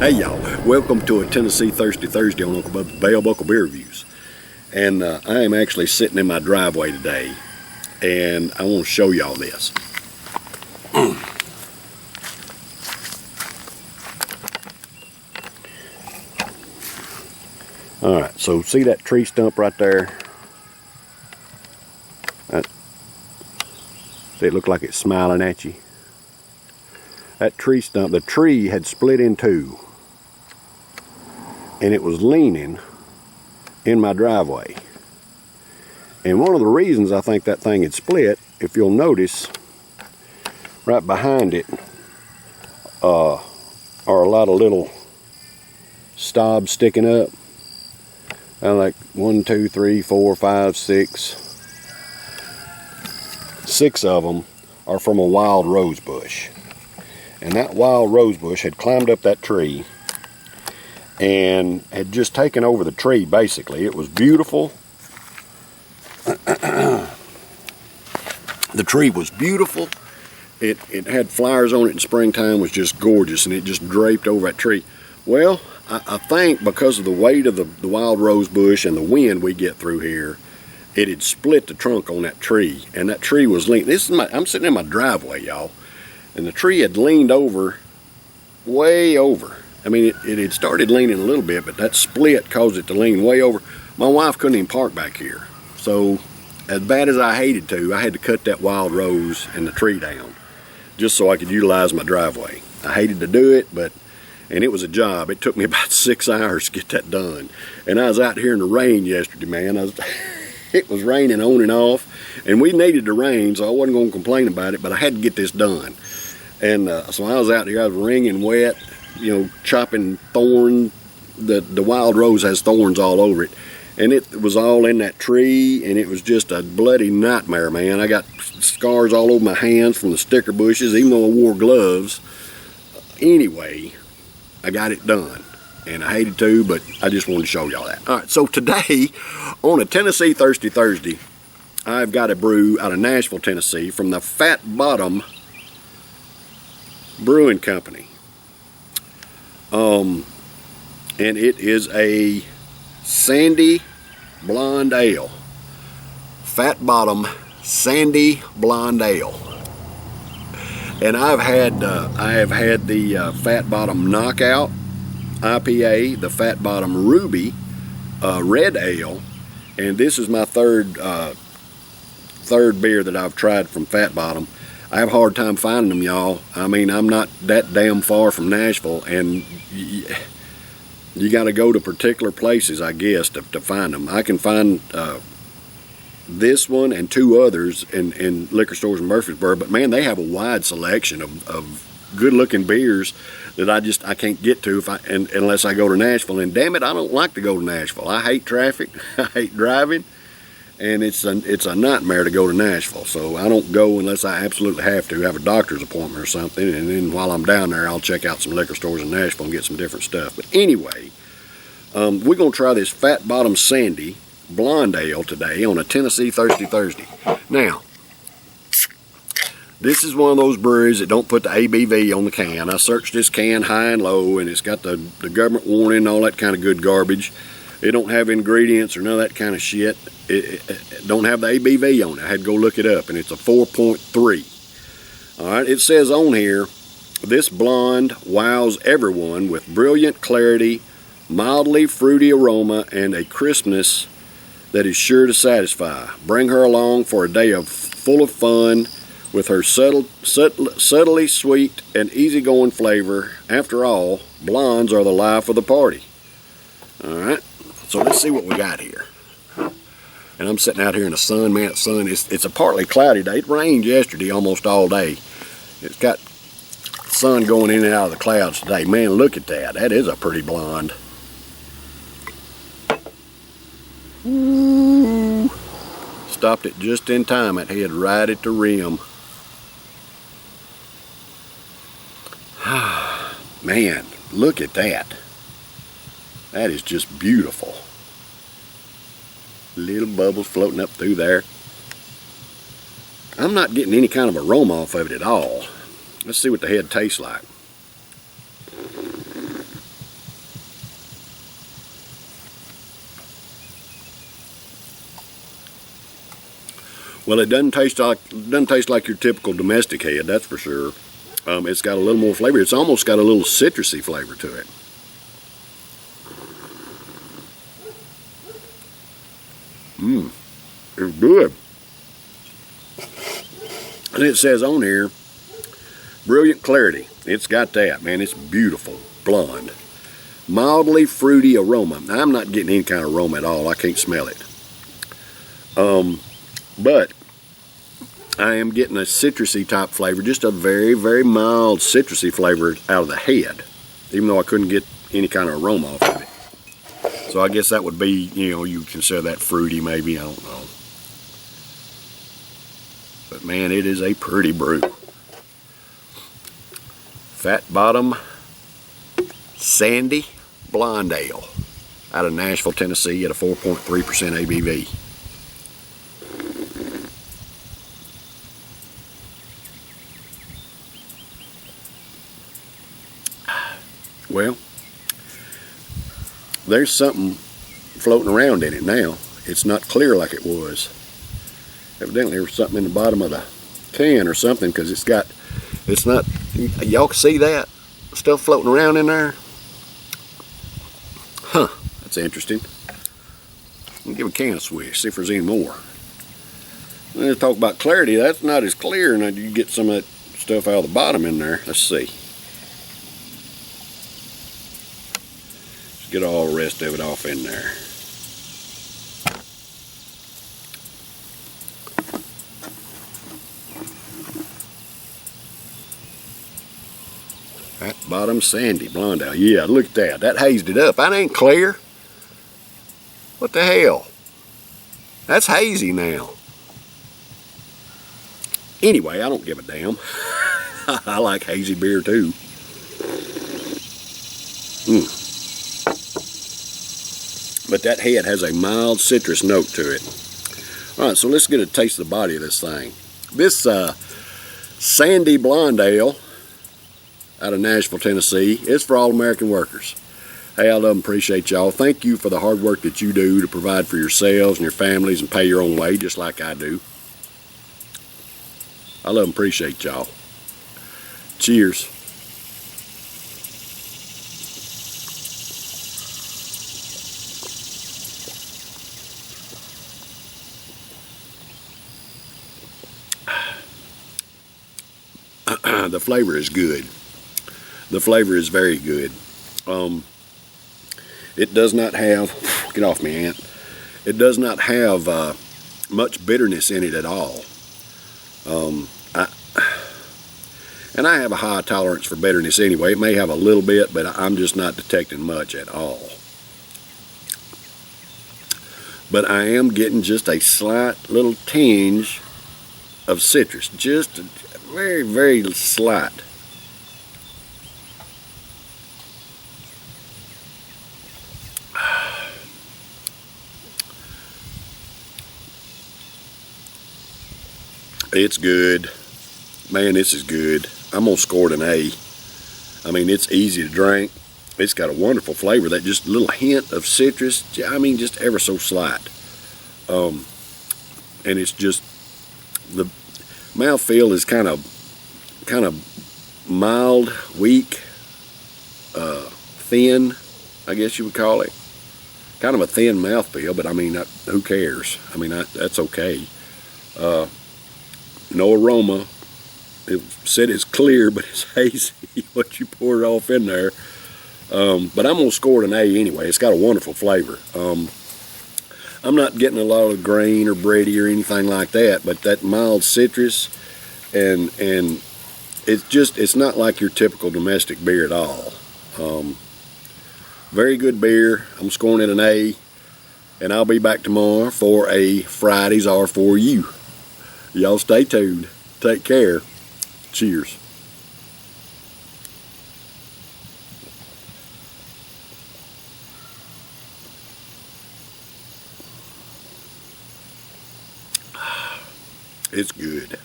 Hey y'all, welcome to a Tennessee Thirsty Thursday on Uncle Bub's Bell Buckle Beer Reviews. And I am actually sitting in my driveway today, and I want to show y'all this. Alright, so see that tree stump right there? See, it looked like it's smiling at you. That tree stump, the tree had split in two, and it was leaning in my driveway. And one of the reasons I think that thing had split, if you'll notice, right behind it are a lot of little stobs sticking up. Like 1, 2, 3, 4, 5, 6. 6 of them are from a wild rose bush. And that wild rose bush had climbed up that tree and had just taken over the tree, basically. It was beautiful. The tree was beautiful. It had flowers on it in springtime, was just gorgeous, and it just draped over that tree. Well, I think because of the weight of the wild rose bush and the wind we get through here, it had split the trunk on that tree, and that tree was leaning. I'm sitting in my driveway, y'all, and the tree had leaned over, way over. I mean, it had started leaning a little bit, but that split caused it to lean way over. My wife couldn't even park back here. So, as bad as I hated to, I had to cut that wild rose and the tree down just so I could utilize my driveway. I hated to do it, and it was a job. It took me about 6 hours to get that done. And I was out here in the rain yesterday, man. It was raining on and off, and we needed the rain, so I wasn't going to complain about it, but I had to get this done. And so I was out here, I was wringing wet, you know, chopping thorn. The wild rose has thorns all over it, and it was all in that tree, and it was just a bloody nightmare, man. I got scars all over my hands from the sticker bushes, even though I wore gloves. Anyway, I got it done, and I hated to, but I just wanted to show y'all that. All right, so today on a Tennessee Thirsty Thursday, I've got a brew out of Nashville, Tennessee, from the Fat Bottom Brewing Company. And it is a sandy blonde ale. Fat Bottom Sandy Blonde Ale. And I have had the Fat Bottom Knockout IPA, the Fat Bottom Ruby Red Ale, and this is my third beer that I've tried from Fat Bottom. I have a hard time finding them, y'all. I mean, I'm not that damn far from Nashville, and you got to go to particular places, I guess, to find them. I can find this one and 2 others in liquor stores in Murfreesboro, but man, they have a wide selection of good-looking beers that I can't get to unless I go to Nashville. And damn it, I don't like to go to Nashville. I hate traffic. I hate driving. And it's a nightmare to go to Nashville, so I don't go unless I absolutely have to have a doctor's appointment or something, and then while I'm down there, I'll check out some liquor stores in Nashville and get some different stuff. But anyway, we're going to try this Fat Bottom Sandy Blonde Ale today on a Tennessee Thirsty Thursday. Now, this is one of those breweries that don't put the ABV on the can. I searched this can high and low, and it's got the government warning and all that kind of good garbage. It don't have ingredients or none of that kind of shit. It don't have the ABV on it. I had to go look it up, and it's a 4.3. All right, it says on here, this blonde wows everyone with brilliant clarity, mildly fruity aroma, and a crispness that is sure to satisfy. Bring her along for a day full of fun with her subtly sweet and easygoing flavor. After all, blondes are the life of the party. All right. So let's see what we got here. And I'm sitting out here in the sun, man. It's a partly cloudy day. It rained yesterday almost all day. It's got sun going in and out of the clouds today. Man, look at that. That is a pretty blonde. Ooh. Stopped it just in time. It head right at the rim. Man, look at that. That is just beautiful. Little bubbles floating up through there. I'm not getting any kind of aroma off of it at all. Let's see what the head tastes like. Well, it doesn't taste like your typical domestic head, that's for sure. It's got a little more flavor. It's almost got a little citrusy flavor to it. It's good. And it says on here, brilliant clarity. It's got that, man. It's beautiful, blonde. Mildly fruity aroma. Now, I'm not getting any kind of aroma at all. I can't smell it. But I am getting a citrusy type flavor, just a very, very mild citrusy flavor out of the head, even though I couldn't get any kind of aroma off of it. So I guess that would be, you know, you consider that fruity maybe, I don't know. But man, it is a pretty brew. Fat Bottom Sandy Blonde Ale out of Nashville, Tennessee at a 4.3% ABV. Well, there's something floating around in it now. It's not clear like it was. Evidently there was something in the bottom of the can or something, because it's not, y'all can see that stuff floating around in there? Huh, that's interesting. I'll give a can a swish, see if there's any more. When they talk about clarity, that's not as clear, and you get some of that stuff out of the bottom in there. Let's see. Get all the rest of it off in there. Fat Bottom Sandy Blonde Ale. Yeah, look at that. That hazed it up. That ain't clear. What the hell? That's hazy now. Anyway, I don't give a damn. I like hazy beer too. But that head has a mild citrus note to it. Alright, so let's get a taste of the body of this thing. This Sandy Blonde Ale out of Nashville, Tennessee is for all American workers. Hey, I love and appreciate y'all. Thank you for the hard work that you do to provide for yourselves and your families and pay your own way, just like I do. I love and appreciate y'all. Cheers. The flavor is good. The flavor is very good. It does not have, get off me, Ant. It does not have much bitterness in it at all. And I have a high tolerance for bitterness anyway. It may have a little bit, but I'm just not detecting much at all. But I am getting just a slight little tinge of citrus. Just a very, very slight. It's good. Man, this is good. I'm going to score it an A. I mean, it's easy to drink. It's got a wonderful flavor. That just little hint of citrus, I mean, just ever so slight. And it's just, the mouthfeel is kind of mild, weak, thin, I guess you would call it. Kind of a thin mouthfeel, but I mean, who cares? I mean, that's okay. No aroma. It said it's clear, but it's hazy once you pour it off in there. But I'm going to score it an A anyway. It's got a wonderful flavor. I'm not getting a lot of grain or bready or anything like that, but that mild citrus, and it's not like your typical domestic beer at all. Very good beer. I'm scoring it an A, and I'll be back tomorrow for a Fridays Are For You. Y'all stay tuned. Take care. Cheers. It's good.